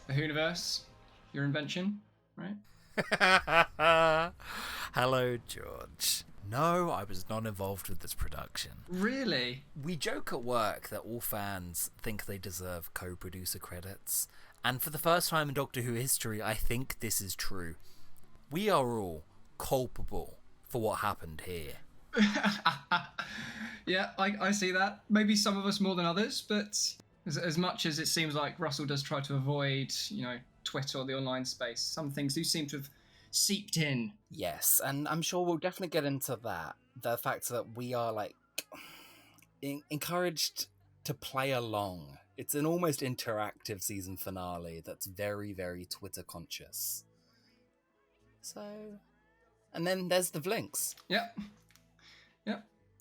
The Hooniverse, your invention, right? Hello, George. No, I was not involved with this production. Really? We joke at work that all fans think they deserve co-producer credits, and for the first time in Doctor Who history, I think this is true. We are all culpable for what happened here. Yeah, I see that. Maybe some of us more than others, but as much as it seems like Russell does try to avoid, Twitter or the online space, some things do seem to have seeped in. Yes, and I'm sure we'll definitely get into that. The fact that we are, encouraged to play along. It's an almost interactive season finale that's very, very Twitter conscious. So... And then there's the Vlinks. Yep.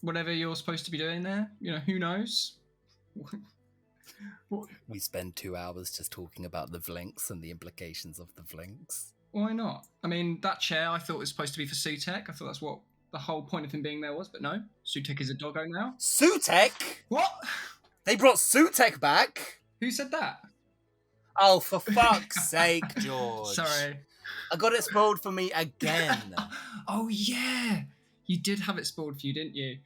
Whatever you're supposed to be doing there, who knows? We spend 2 hours just talking about the Vlinks and the implications of the Vlinks. Why not? I mean, that chair I thought was supposed to be for Sutek. I thought that's what the whole point of him being there was, but no. Sutek is a doggo now. Sutek? What? They brought Sutek back? Who said that? Oh, for fuck's sake, George. Sorry. I got it spoiled for me again. Oh, yeah. You did have it spoiled for you, didn't you?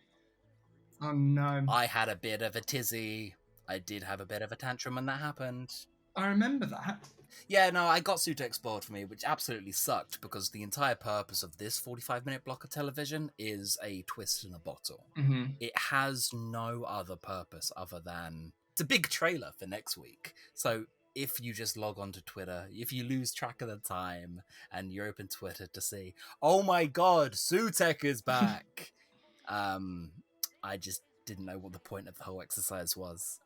Oh, no. I had a bit of a tizzy. I did have a bit of a tantrum when that happened. I remember that. Yeah, no, I got Sutek spoiled for me, which absolutely sucked because the entire purpose of this 45-minute block of television is a twist in a bottle. Mm-hmm. It has no other purpose other than... It's a big trailer for next week. So if you just log on to Twitter, if you lose track of the time and you open Twitter to see, oh my god, Sutek is back, I just didn't know what the point of the whole exercise was.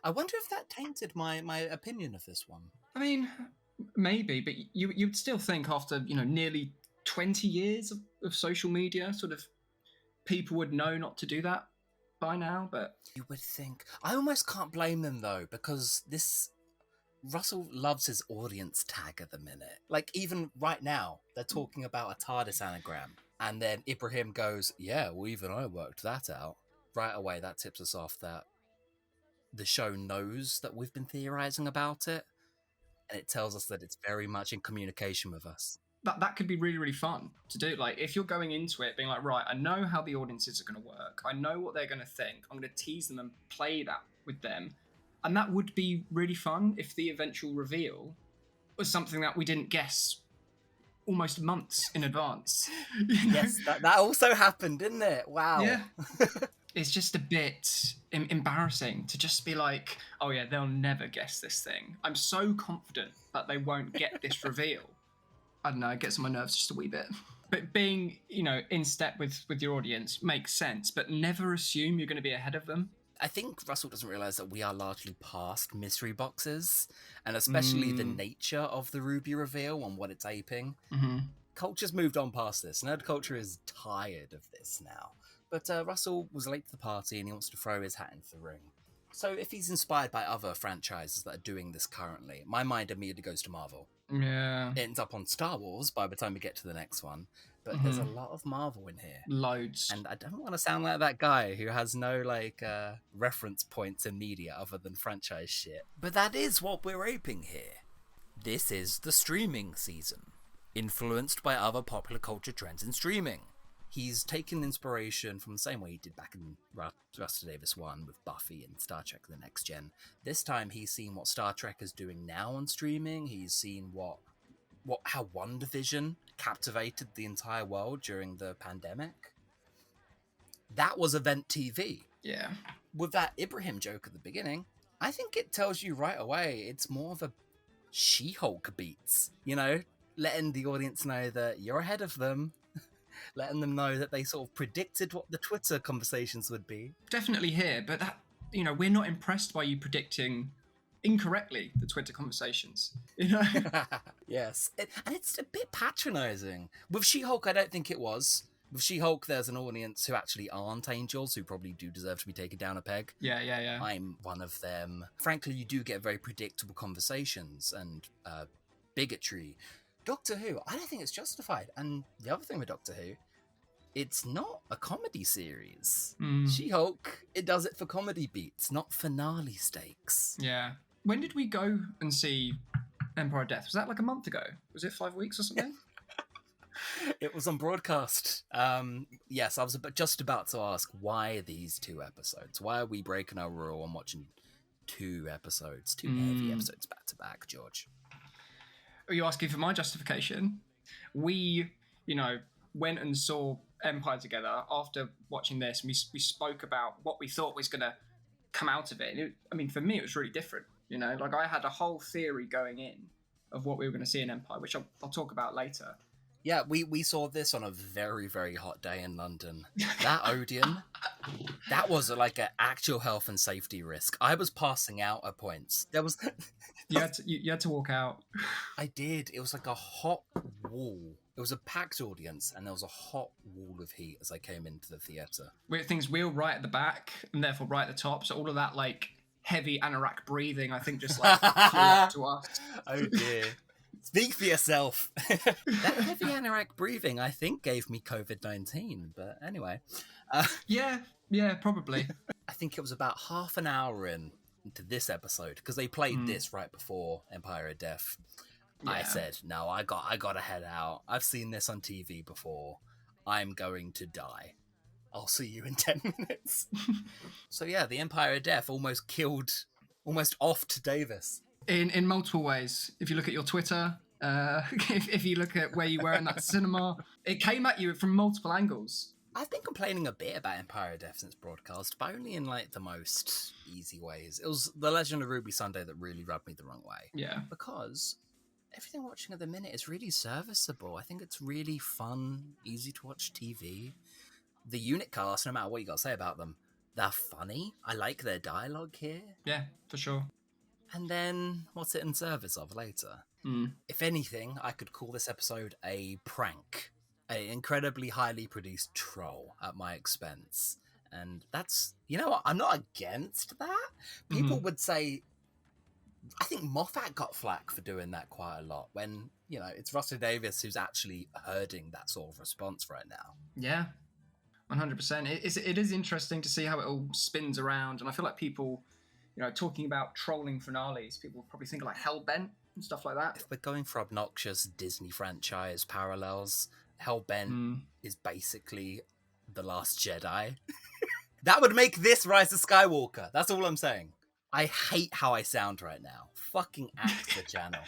I wonder if that tainted my opinion of this one. I mean, maybe, but you'd still think after, nearly 20 years of social media, sort of people would know not to do that by now, but... You would think. I almost can't blame them, though, because Russell loves his audience tag at the minute. Like, even right now, they're talking about a TARDIS anagram. And then Ibrahim goes, yeah, well, even I worked that out. Right away, that tips us off that the show knows that we've been theorizing about it. And it tells us that it's very much in communication with us. That could be really, really fun to do. Like, if you're going into it being like, right, I know how the audiences are going to work. I know what they're going to think. I'm going to tease them and play that with them. And that would be really fun if the eventual reveal was something that we didn't guess almost months in advance. Yes, that also happened, didn't it? Wow. Yeah. It's just a bit embarrassing to just be like, oh yeah, they'll never guess this thing. I'm so confident that they won't get this reveal. I don't know, it gets on my nerves just a wee bit. But being, in step with your audience makes sense, but never assume you're going to be ahead of them. I think Russell doesn't realise that we are largely past mystery boxes, and especially the nature of the Ruby reveal and what it's aping. Mm-hmm. Culture's moved on past this. Nerd culture is tired of this now. But Russell was late to the party and he wants to throw his hat into the ring. So if he's inspired by other franchises that are doing this currently, my mind immediately goes to Marvel. Yeah. It ends up on Star Wars by the time we get to the next one. But there's a lot of Marvel in here. Loads. And I don't want to sound like that guy who has no, reference points in media other than franchise shit. But that is what we're aping here. This is the streaming season, influenced by other popular culture trends in streaming. He's taken inspiration from the same way he did back in Russell Davis 1 with Buffy and Star Trek The Next Gen. This time he's seen what Star Trek is doing now on streaming. He's seen how WandaVision captivated the entire world during the pandemic. That was event TV. Yeah. With that Ibrahim joke at the beginning, I think it tells you right away it's more of a She-Hulk beats. Letting the audience know that you're ahead of them. Letting them know that they sort of predicted what the Twitter conversations would be. Definitely here, but that, we're not impressed by you predicting incorrectly the Twitter conversations. Yes. And it's a bit patronising. With She-Hulk, I don't think it was. With She-Hulk, there's an audience who actually aren't angels, who probably do deserve to be taken down a peg. Yeah. I'm one of them. Frankly, you do get very predictable conversations and bigotry. Doctor Who, I don't think it's justified. And the other thing with Doctor Who, it's not a comedy series. She-Hulk, it does it for comedy beats, not finale stakes. Yeah. When did we go and see Empire of Death? Was that like a month ago? Was it 5 weeks or something? It was on broadcast. Yes, I was just about to ask, why these 2 episodes? Why are we breaking our rule and watching 2 episodes, 2 heavy episodes back to back, George? Are you asking for my justification? We, went and saw Empire together after watching this. And we spoke about what we thought was going to come out of it. For me, it was really different. Like I had a whole theory going in of what we were going to see in Empire, which I'll talk about later. Yeah, we saw this on a very, very hot day in London. That Odeon, that was like an actual health and safety risk. I was passing out at points. There was... you had to walk out. I did. It was like a hot wall. It was a packed audience, and there was a hot wall of heat as I came into the theatre. We were right at the back, and therefore right at the top, so all of that, like, heavy anorak breathing, I think, just, like, flew up to us. Oh, dear. Speak for yourself. That heavy anorak breathing, I think, gave me COVID-19. But anyway. Yeah, probably. I think it was about half an hour into this episode, because they played this right before Empire of Death. Yeah. I said, no, I got to head out. I've seen this on TV before. I'm going to die. I'll see you in 10 minutes. So yeah, the Empire of Death almost offed Davis. In multiple ways. If you look at your Twitter, if you look at where you were in that cinema, it came at you from multiple angles. I've been complaining a bit about Empire of Death since broadcast, but only in like the most easy ways. It was The Legend of Ruby Sunday that really rubbed me the wrong way. Yeah. Because everything I'm watching at the minute is really serviceable. I think it's really fun, easy to watch TV. The unit cast, no matter what you got to say about them, they're funny. I like their dialogue here. Yeah, for sure. And then, what's it in service of later? If anything, I could call this episode a prank. An incredibly highly produced troll at my expense. And that's, you know what, I'm not against that. People would say, I think Moffat got flack for doing that quite a lot when, it's Russell Davies who's actually herding that sort of response right now. Yeah, 100%. It is interesting to see how it all spins around. And I feel like people, talking about trolling finales, people probably think of like Hellbent and stuff like that. If we're going for obnoxious Disney franchise parallels, Hellbent is basically The Last Jedi. That would make this Rise of Skywalker. That's all I'm saying. I hate how I sound right now. Fucking axe the channel.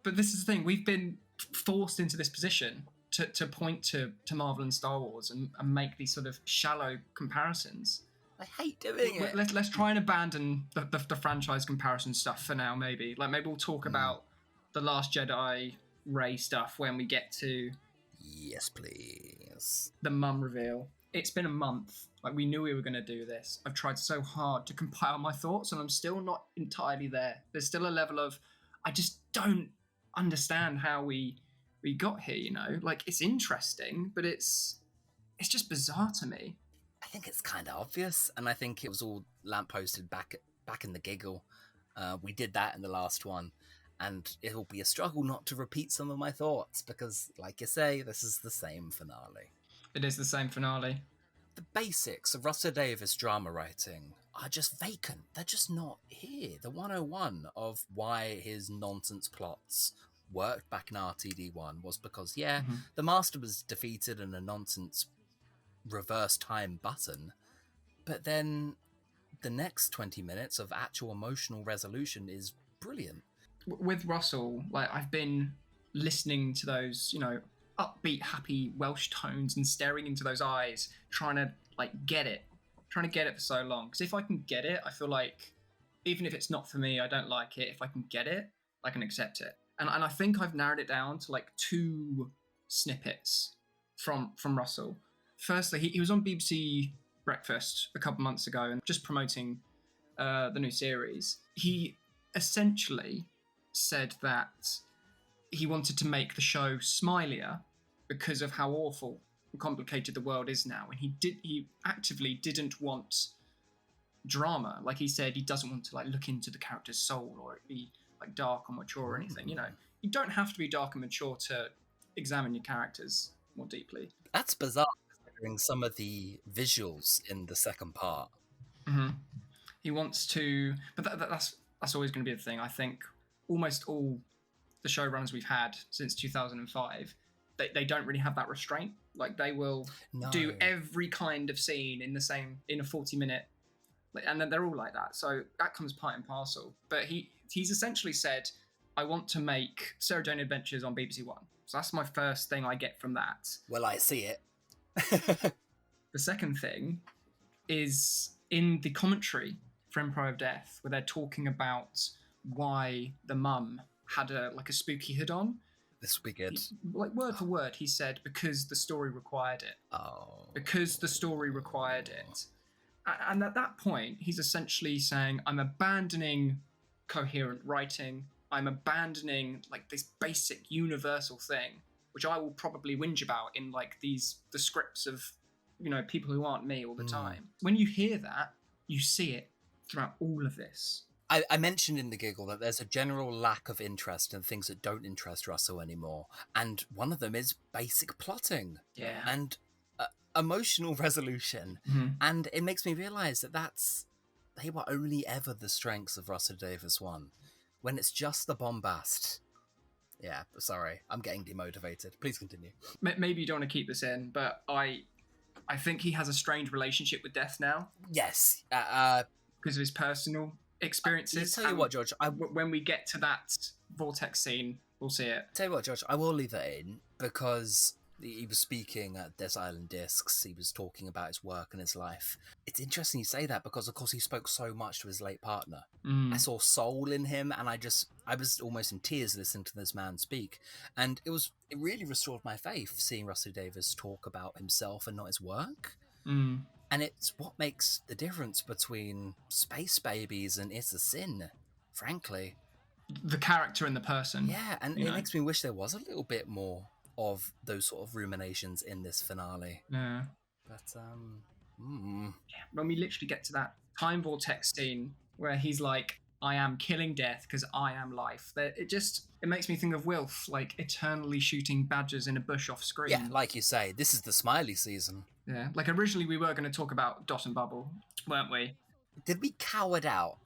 But this is the thing. We've been forced into this position to point to Marvel and Star Wars and make these sort of shallow comparisons. I hate doing it. Let's try and abandon the franchise comparison stuff for now, maybe. Like, maybe we'll talk about The Last Jedi, Rey stuff when we get to... Yes, please. The mum reveal. It's been a month. Like, we knew we were going to do this. I've tried so hard to compile my thoughts, and I'm still not entirely there. There's still a level of, I just don't understand how we got here, Like, it's interesting, but it's just bizarre to me. I think it's kind of obvious, and I think it was all lampposted back in the giggle. We did that in the last one, and it'll be a struggle not to repeat some of my thoughts, because, like you say, this is the same finale. It is the same finale. The basics of Russell Davies drama writing are just vacant. They're just not here. The 101 of why his nonsense plots worked back in RTD1 was because, the Master was defeated in a nonsense reverse time button, but then the next 20 minutes of actual emotional resolution is brilliant. With Russell, like, I've been listening to those, upbeat, happy Welsh tones and staring into those eyes, trying to get it for so long. Because if I can get it, I feel like even if it's not for me, I don't like it. If I can get it, I can accept it. And I think I've narrowed it down to 2 snippets from Russell. Firstly, he was on BBC Breakfast a couple months ago and just promoting the new series. He essentially said that he wanted to make the show smilier because of how awful and complicated the world is now. And he actively didn't want drama. Like he said, he doesn't want to look into the character's soul or it be dark or mature or anything. You don't have to be dark and mature to examine your characters more deeply. That's bizarre, considering some of the visuals in the second part. He wants to, but that's always going to be the thing. I think almost all the showrunners we've had since 2005, they don't really have that restraint. Like they will do every kind of scene in a 40-minute, and then they're all like that. So that comes part and parcel. But he's essentially said, I want to make Sarah Jane Adventures on BBC One. So that's my first thing I get from that. Well, I see it. The second thing is in the commentary for Empire of Death, where they're talking about why the mum had a spooky hood on. This will be good. Word for word, he said, because the story required it. Oh. Because the story required it. And at that point, he's essentially saying, I'm abandoning coherent writing. I'm abandoning this basic universal thing, which I will probably whinge about in the scripts of, people who aren't me all the time. When you hear that, you see it throughout all of this. I mentioned in the giggle that there's a general lack of interest in things that don't interest Russell anymore. And one of them is basic plotting. Yeah. And emotional resolution. Mm-hmm. And it makes me realise they were only ever the strengths of Russell Davies 1. When it's just the bombast. Yeah, sorry, I'm getting demotivated. Please continue. Maybe you don't want to keep this in, but I think he has a strange relationship with death now. Yes. Because of his personal experiences. Tell you what, George. When we get to that vortex scene, we'll see it. Tell you what, George, I will leave that in because he was speaking at Des Island Discs. He was talking about his work and his life. It's interesting you say that because, of course, he spoke so much to his late partner. I saw soul in him, and I was almost in tears listening to this man speak. And it really restored my faith seeing Russell Davies talk about himself and not his work. And it's what makes the difference between Space Babies and It's a Sin, frankly. The character and the person. Yeah, and it makes me wish there was a little bit more of those sort of ruminations in this finale. Yeah. But, when we literally get to that time vortex scene where he's like, I am killing death because I am life. It makes me think of Wilf, eternally shooting badgers in a bush off screen. Yeah, like you say, this is the smiley season. Yeah, originally we were going to talk about Dot and Bubble, weren't we? Did we coward out?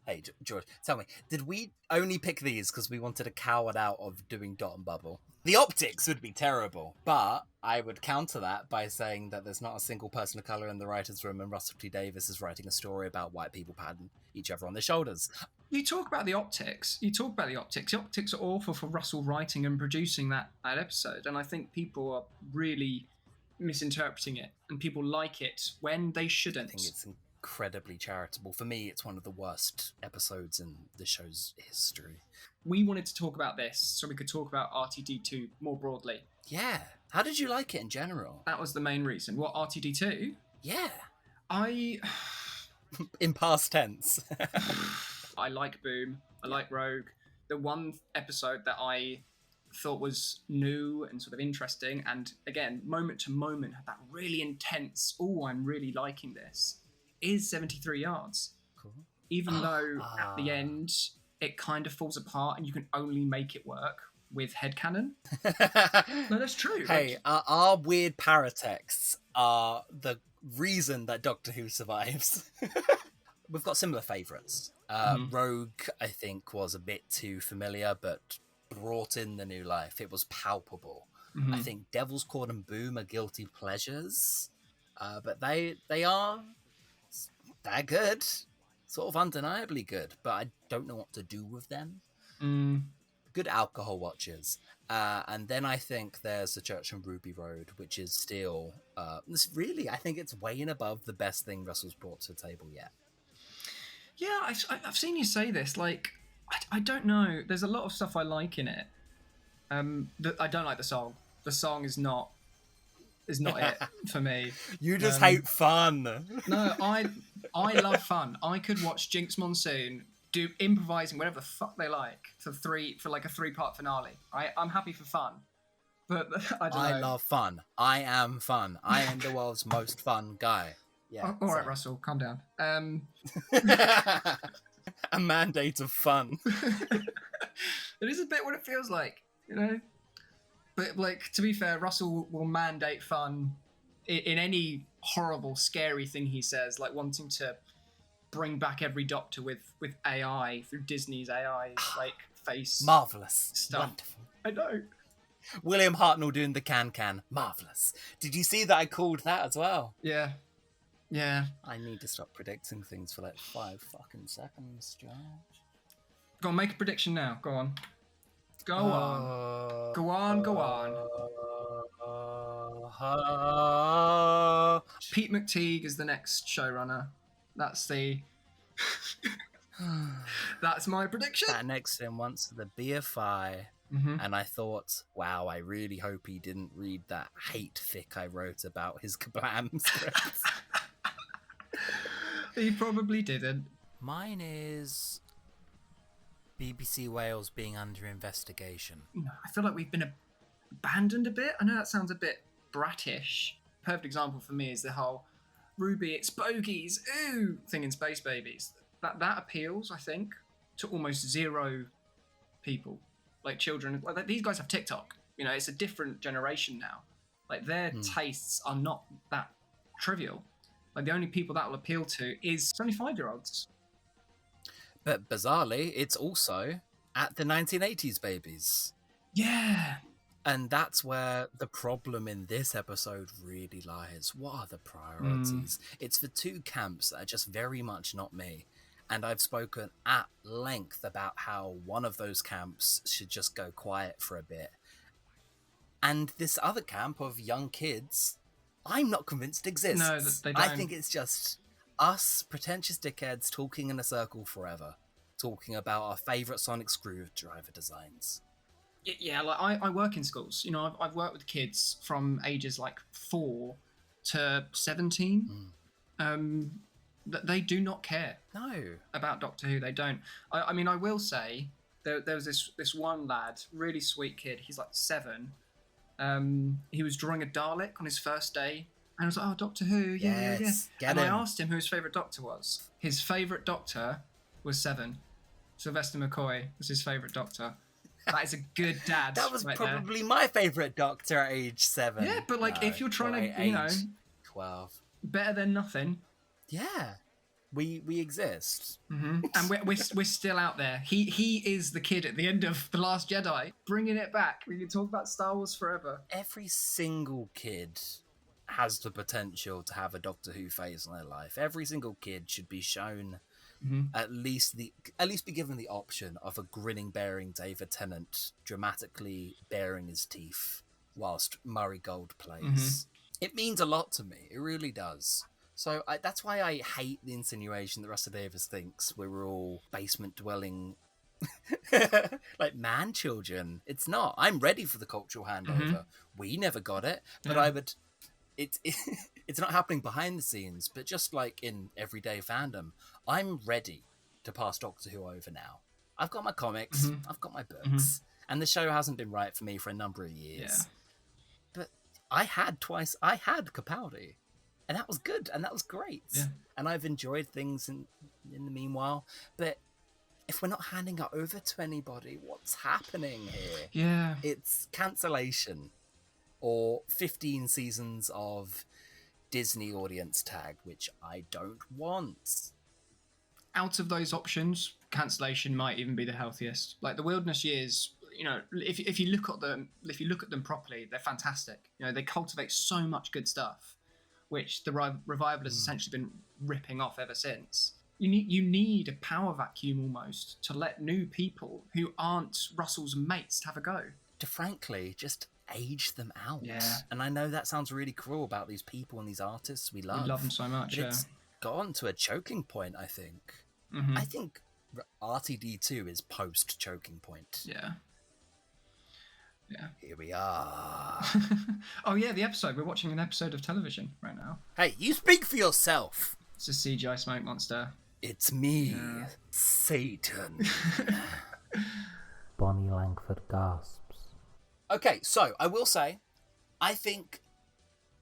Hey, George, tell me, did we only pick these because we wanted a coward out of doing Dot and Bubble? The optics would be terrible, but I would counter that by saying that there's not a single person of colour in the writer's room and Russell T Davies is writing a story about white people patting each other on their shoulders. You talk about the optics. The optics are awful for Russell writing and producing that episode, and I think people are really misinterpreting it, and people like it when they shouldn't. I think it's incredibly charitable. For me, it's one of the worst episodes in the show's history. We wanted to talk about this so we could talk about RTD2 more broadly. Yeah. How did you like it in general? That was the main reason. What, RTD2? Yeah. In past tense. I like Boom. I like Rogue. The one episode that I thought was new and sort of interesting, and again, moment to moment, had that really intense, I'm really liking this, is 73 Yards. Cool. Even though at the end, it kind of falls apart and you can only make it work with headcanon. No, that's true. Hey, our weird paratexts are the reason that Doctor Who survives. We've got similar favourites. Rogue, I think, was a bit too familiar, but brought in the new life. It was palpable. I think Devil's Court and Boom are guilty pleasures, but they're good. Sort of undeniably good, but I don't know what to do with them. Good alcohol watches. And then I think there's the Church and Ruby Road, which is still... I think it's weighing above the best thing Russell's brought to the table yet. Yeah, I've seen you say this. I don't know. There's a lot of stuff I like in it. I don't like the song. The song is not it for me. You just hate fun. No, I love fun. I could watch Jinx Monsoon do improvising whatever the fuck they like for a 3-part finale. Right? I'm happy for fun. But I don't know. I love fun. I am fun. I am the world's most fun guy. Yeah. All right, Russell, calm down. A mandate of fun. It is a bit what it feels like, But to be fair, Russell will mandate fun in any horrible, scary thing he says, like wanting to bring back every Doctor with AI through Disney's AI like face Marvelous. stuff. Wonderful. I know. William Hartnell doing the can. Marvelous. Did you see that I called that as well? Yeah. I need to stop predicting things for like 5 fucking seconds, George. Go on, make a prediction now. Go on. Go on. Pete McTeague is the next showrunner. That's that's my prediction. Sat next to him once at the BFI, and I thought, wow, I really hope he didn't read that hate fic I wrote about his Kablam script. He probably didn't. Mine is BBC Wales being under investigation. No, I feel like we've been abandoned a bit. I know that sounds a bit brattish. Perfect example for me is the whole Ruby, it's bogies, ooh, thing in Space Babies. That appeals, I think, to almost zero people, like children. Like, these guys have TikTok. You know, it's a different generation now. Like, their tastes are not that trivial. Like, the only people that will appeal to is 75-year-olds. But bizarrely, it's also at the 1980s babies. Yeah. And that's where the problem in this episode really lies. What are the priorities? It's for 2 camps that are just very much not me. And I've spoken at length about how one of those camps should just go quiet for a bit. And this other camp of young kids, I'm not convinced exists. No, they don't. I think it's just us pretentious dickheads talking in a circle forever, talking about our favourite sonic screwdriver designs. Yeah, like I work in schools. You know, I've worked with kids from ages like 4 to 17. They do not care. No. About Doctor Who. They don't. I mean, I will say there was this one lad, really sweet kid. He's like 7. He was drawing a Dalek on his first day. And I was like, oh, Doctor Who, yeah. And I asked him who his favourite Doctor was. His favourite Doctor was 7. Sylvester McCoy was his favourite Doctor. That is a good dad. That was right probably there. my favourite Doctor at age 7. Yeah, but like if you're trying to, you know, 12. Better than nothing. Yeah, we exist. And we're still out there. He is the kid at the end of The Last Jedi, bringing it back. We can talk about Star Wars forever. Every single kid has the potential to have a Doctor Who phase in their life. Every single kid should be shown at least be given the option of a grinning, bearing David Tennant dramatically baring his teeth whilst Murray Gold plays. It means a lot to me. It really does. So that's why I hate the insinuation that Russell Davies thinks we're all basement-dwelling, like man-children. It's not. I'm ready for the cultural handover. We never got it, but I would... It's not happening behind the scenes, but just like in everyday fandom, I'm ready to pass Doctor Who over now. I've got my comics, I've got my books, and the show hasn't been right for me for a number of years. But I had Capaldi, and that was good, and that was great. Yeah. And I've enjoyed things in the meanwhile, but if we're not handing it over to anybody, what's happening here? Yeah. It's cancellation. Or 15 seasons of Disney audience tag, which I don't want. Out of those options, cancellation might even be the healthiest. Like the Wilderness Years, you know, if you look at them properly, they're fantastic. You know, they cultivate so much good stuff, which the revival has essentially been ripping off ever since. You need a power vacuum almost to let new people who aren't Russell's mates have a go. To frankly, just age them out. Yeah. And I know that sounds really cruel about these people and these artists we love. We love them so much, but it's gone to a choking point, I think. I think RTD2 is post-choking point. Yeah. Here we are. Oh yeah, the episode. We're watching an episode of television right now. Hey, you speak for yourself. It's a CGI smoke monster. It's me, Satan. Bonnie Langford gasps. Okay, so I will say, I think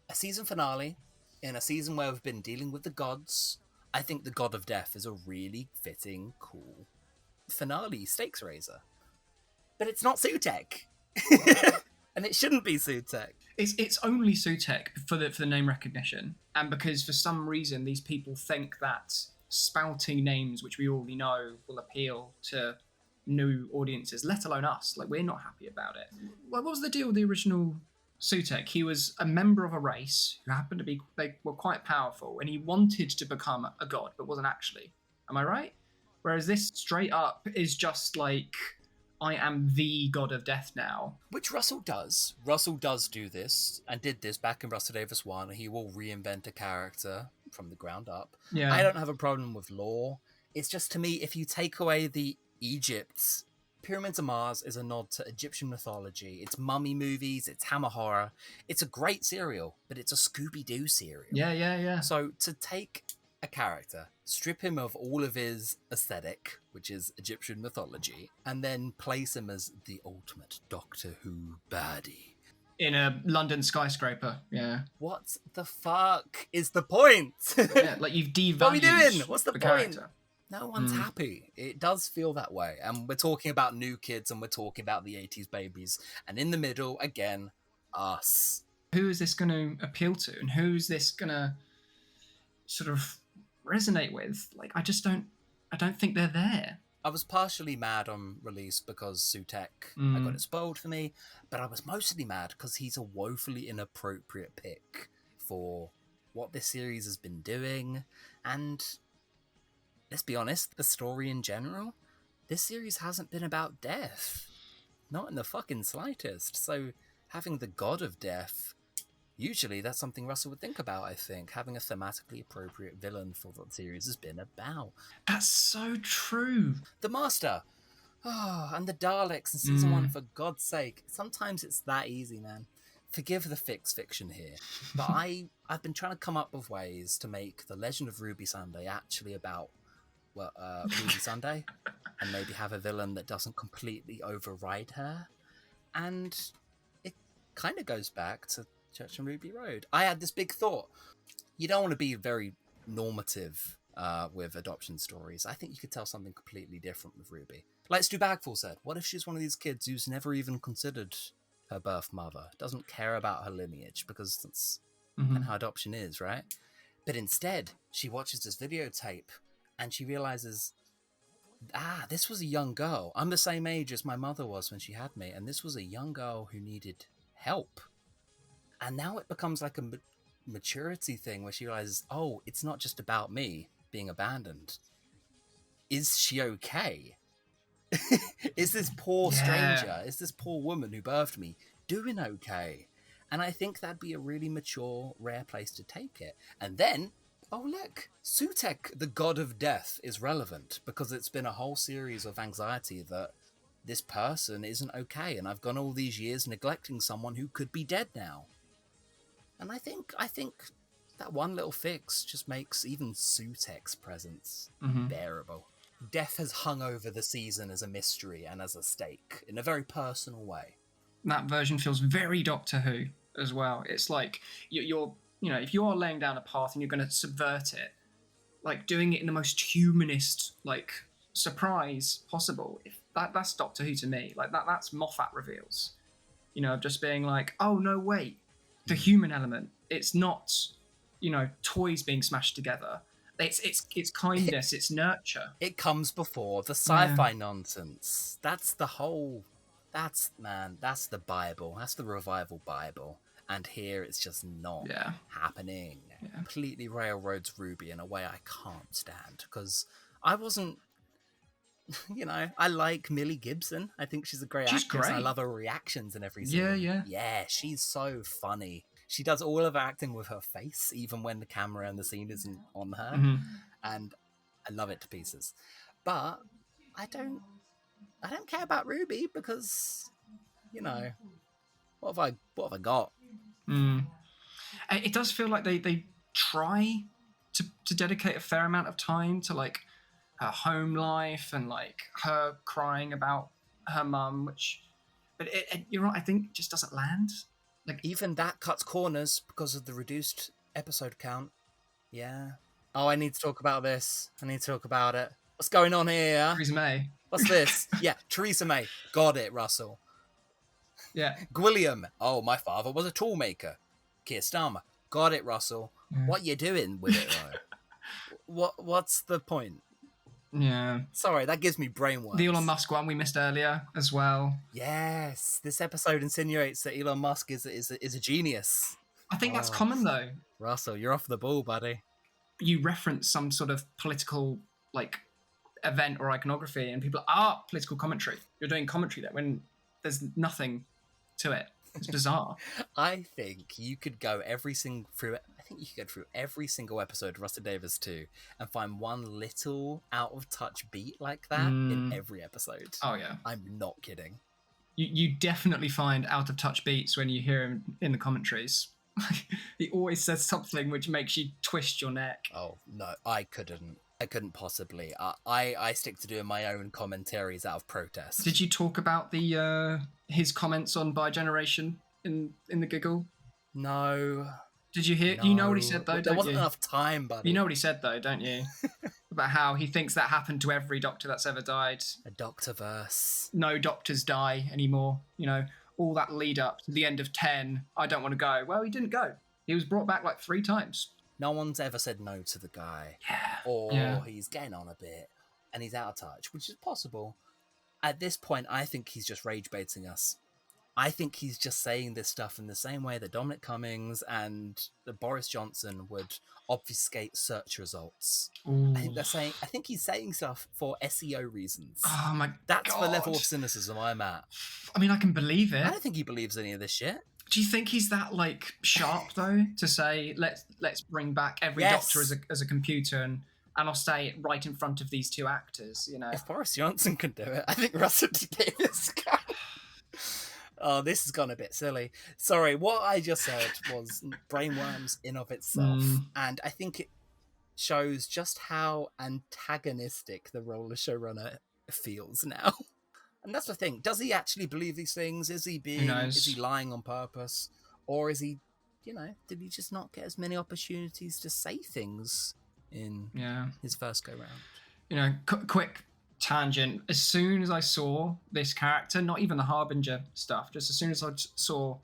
a season finale in a season where we've been dealing with the gods, I think the God of Death is a really fitting, cool finale stakes raiser. But it's not Sutek. And it shouldn't be Sutek. It's only Sutek for the name recognition, and because for some reason these people think that spouting names which we already know will appeal to new audiences, let alone us. Like, we're not happy about it. What was the deal with the original Sutek? He was a member of a race who happened to be, they were quite powerful, and he wanted to become a god, but wasn't actually. Am I right? Whereas this straight up is just like, I am the god of death now. Which Russell does. Russell does do this, and did this back in Russell Davis 1. He will reinvent a character from the ground up. Yeah. I don't have a problem with lore. It's just, to me, if you take away the Egypt, Pyramids of Mars is a nod to Egyptian mythology. It's mummy movies, it's hammer horror. It's a great serial, but it's a Scooby-Doo serial. Yeah. So to take a character, strip him of all of his aesthetic, which is Egyptian mythology, and then place him as the ultimate Doctor Who baddie. In a London skyscraper, yeah. What the fuck is the point? Yeah, like, you've devalued What are we doing? What's the point? character. No one's happy. It does feel that way. And we're talking about new kids, and we're talking about the 80s babies. And in the middle, again, us. Who is this going to appeal to? And who is this going to sort of resonate with? Like, I don't think they're there. I was partially mad on release because Sutek, I got it spoiled for me, but I was mostly mad because he's a woefully inappropriate pick for what this series has been doing. And let's be honest, the story in general, this series hasn't been about death. Not in the fucking slightest. So having the god of death, usually that's something Russell would think about, I think. Having a thematically appropriate villain for what the series has been about. That's so true. The Master. Oh, and the Daleks in season 1, for God's sake. Sometimes it's that easy, man. Forgive the fiction here. But I've been trying to come up with ways to make The Legend of Ruby Sunday actually about Ruby Sunday, and maybe have a villain that doesn't completely override her. And it kind of goes back to Church and Ruby Road. I had this big thought. You don't want to be very normative with adoption stories. I think you could tell something completely different with Ruby. Like Stu Bagfall said, what if she's one of these kids who's never even considered her birth mother, doesn't care about her lineage, because that's kind of how adoption is, right? But instead, she watches this videotape and she realizes, this was a young girl. I'm the same age as my mother was when she had me, and this was a young girl who needed help. And now it becomes like a maturity thing where she realizes, oh, it's not just about me being abandoned. Is she okay? Is this poor stranger, is this poor woman who birthed me doing okay? And I think that'd be a really mature, rare place to take it. And then, oh look, Sutek, the god of death, is relevant because it's been a whole series of anxiety that this person isn't okay, and I've gone all these years neglecting someone who could be dead now. And I think that one little fix just makes even Sutek's presence bearable. Death has hung over the season as a mystery and as a stake in a very personal way. That version feels very Doctor Who as well. It's like you're if you are laying down a path and you're going to subvert it, like doing it in the most humanist, like, surprise possible. If that's Doctor Who to me. Like that's Moffat reveals. Just being like, oh no, wait, the human element. It's not, toys being smashed together. It's kindness, it's nurture. It comes before the sci-fi nonsense. That's the Bible. That's the revival Bible. And here it's just not happening. Yeah. Completely railroads Ruby in a way I can't stand, because I wasn't, I like Millie Gibson. I think she's a great actress. Great. I love her reactions and everything. Yeah, she's so funny. She does all of her acting with her face, even when the camera and the scene isn't on her. And I love it to pieces. But I don't care about Ruby because, what have I got? It does feel like they try to dedicate a fair amount of time to, like, her home life and, like, her crying about her mum, but you're right, I think it just doesn't land. Like, even that cuts corners because of the reduced episode count. Yeah. Oh, I need to talk about this. I need to talk about it. What's going on here? Theresa May. What's this? Yeah, Theresa May. Got it, Russell. Yeah. Gwilliam. Oh, my father was a toolmaker. Keir Starmer. Got it, Russell. What you doing with it, though? What's the point? Yeah. Sorry, that gives me brainworms. The Elon Musk one we missed earlier as well. Yes, this episode insinuates that Elon Musk is a genius. I think that's common though. Russell, you're off the ball, buddy. You reference some sort of political like event or iconography, and people are political commentary. You're doing commentary there when there's nothing to it. It's bizarre. I think you could go through every single episode of Rusted Davis 2 and find one little out of touch beat like that in every episode. Oh yeah. I'm not kidding. You definitely find out of touch beats when you hear him in the commentaries. He always says something which makes you twist your neck. Oh no, I couldn't possibly. I stick to doing my own commentaries out of protest. Did you talk about the his comments on Bi Generation in the giggle? No. Did you hear? No. You know what he said though, don't you? There wasn't enough time, buddy. You know what he said though, don't you? About how he thinks that happened to every doctor that's ever died. A doctor-verse. No doctors die anymore. You know, all that lead up to the end of 10. I don't want to go. Well, he didn't go. He was brought back like 3 times. No one's ever said no to the guy. Yeah. Or he's getting on a bit and he's out of touch, which is possible. At this point, I think he's just rage baiting us. I think he's just saying this stuff in the same way that Dominic Cummings and Boris Johnson would obfuscate search results. Ooh. I think he's saying stuff for SEO reasons. Oh my That's God. the level of cynicism I'm at. I mean, I can believe it. I don't think he believes any of this shit. Do you think he's that like sharp though to say let's bring back every doctor as a computer and I'll stay it right in front of these 2 actors, you know? If Boris Johnson can do it, I think Russell Davis can. Oh, this has gone a bit silly. Sorry, what I just said was brainworms in of itself. And I think it shows just how antagonistic the role of showrunner feels now. And that's the thing. Does he actually believe these things? Is he lying on purpose? Or is he, did he just not get as many opportunities to say things in his first go round? Quick tangent. As soon as I saw this character, not even the Harbinger stuff, just as soon as I saw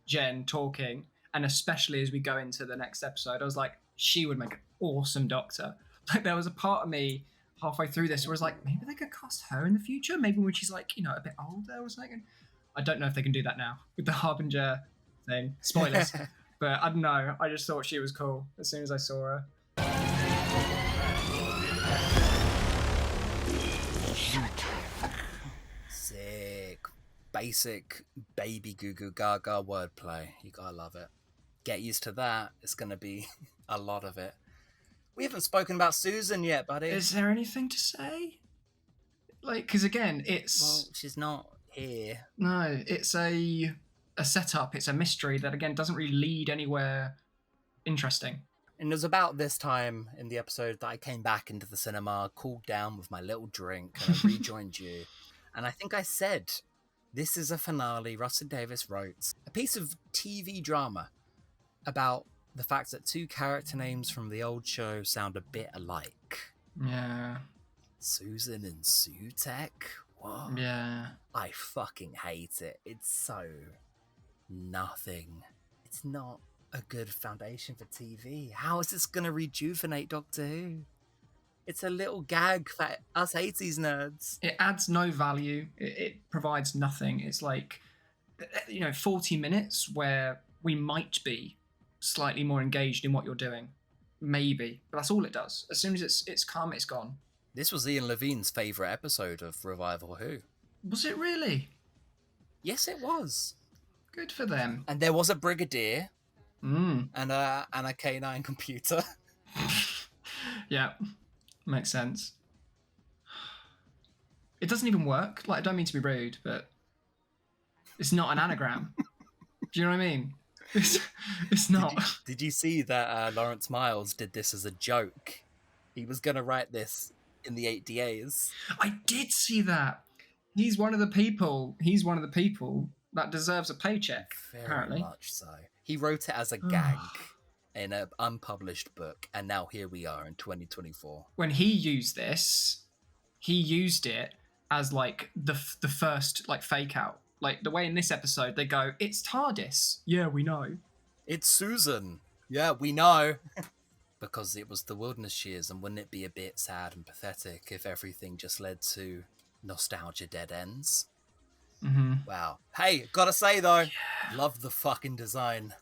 Jen talking, and especially as we go into the next episode, I was like, she would make an awesome doctor. Like, there was a part of me halfway through this where I was like, maybe they could cast her in the future, maybe when she's like, a bit older or something. I don't know if they can do that now with the Harbinger thing. Spoilers. But I don't know. I just thought she was cool as soon as I saw her. Sick. Basic baby goo goo gaga wordplay. You gotta love it. Get used to that. It's gonna be a lot of it. We haven't spoken about Susan yet, buddy. Is there anything to say? Like, because again, Well, she's not here. No, it's a setup. It's a mystery that, again, doesn't really lead anywhere interesting. And it was about this time in the episode that I came back into the cinema, cooled down with my little drink, and I rejoined you. And I think I said, this is a finale Rustin Davis wrote. A piece of TV drama about the fact that 2 character names from the old show sound a bit alike. Yeah. Susan and Sutek? What? Yeah. I fucking hate it. It's so nothing. It's not a good foundation for TV. How is this going to rejuvenate Doctor Who? It's a little gag for us 80s nerds. It adds no value. It provides nothing. It's like, 40 minutes where we might be slightly more engaged in what you're doing. Maybe. But that's all it does. As soon as it's come, it's gone. This was Ian Levine's favourite episode of Revival Who. Was it really? Yes, it was. Good for them. And there was a brigadier and a K9 computer. Yeah, makes sense. It doesn't even work. Like, I don't mean to be rude, but it's not an anagram. Do you know what I mean? It's not. Did you see that Lawrence Miles did this as a joke? He was going to write this in the 8DAs. I did see that. He's one of the people that deserves a paycheck, apparently. Very much so. He wrote it as a gag in an unpublished book, and now here we are in 2024. When he used this, he used it as like the first like fake out. Like the way in this episode they go, it's TARDIS. Yeah, we know. It's Susan. Yeah, we know. because it was the wilderness years, and wouldn't it be a bit sad and pathetic if everything just led to nostalgia dead ends? Mm-hmm. Wow. Hey, gotta say though, love the fucking design.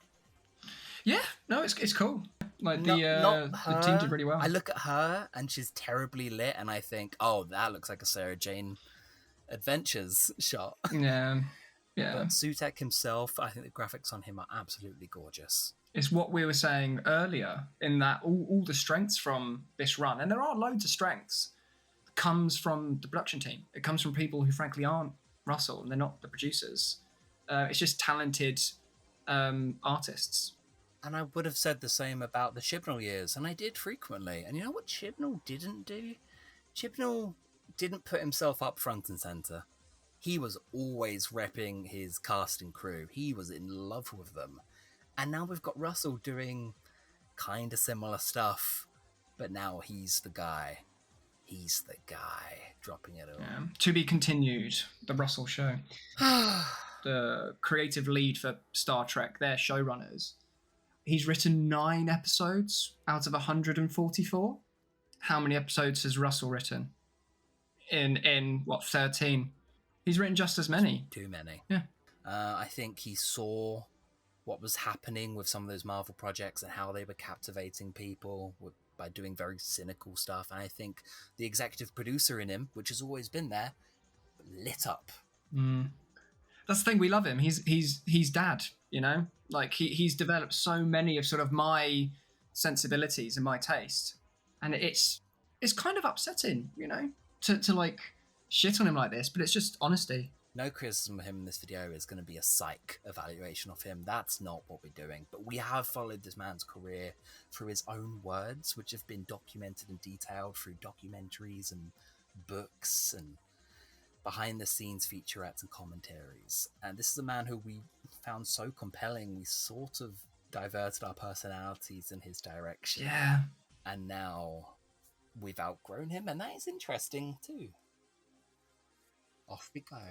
Yeah, no, it's cool. Like Not the team did her. really well. I look at her and she's terribly lit, and I think, oh, that looks like a Sarah Jane Adventures shot. Yeah, yeah. But Sutek himself, I think the graphics on him are absolutely gorgeous. It's what we were saying earlier in that all the strengths from this run, and there are loads of strengths, comes from the production team. It comes from people who frankly aren't Russell and they're not the producers. It's just talented artists. And I would have said the same about the Chibnall years, and I did frequently. And you know what Chibnall didn't do? Chibnall didn't put himself up front and centre. He was always repping his cast and crew. He was in love with them. And now we've got Russell doing kind of similar stuff, but now he's the guy. He's the guy dropping it all. Yeah. To be continued, the Russell Show. The creative lead for Star Trek, their showrunners. He's written 9 episodes out of 144. How many episodes has Russell written? In what, 13? He's written just as many. Too many. Yeah. I think he saw what was happening with some of those Marvel projects and how they were captivating people by doing very cynical stuff. And I think the executive producer in him, which has always been there, lit up. That's the thing, we love him. He's dad, you know? Like he's developed so many of sort of my sensibilities and my taste. And it's kind of upsetting, you know, to like shit on him like this, but it's just honesty. No criticism of him in this video is going to be a psych evaluation of him. That's not what we're doing. But we have followed this man's career through his own words, which have been documented and detailed through documentaries and books and behind-the-scenes featurettes and commentaries. And this is a man who we found so compelling, we sort of diverted our personalities in his direction. Yeah. And now we've outgrown him, and that is interesting too. Off we go.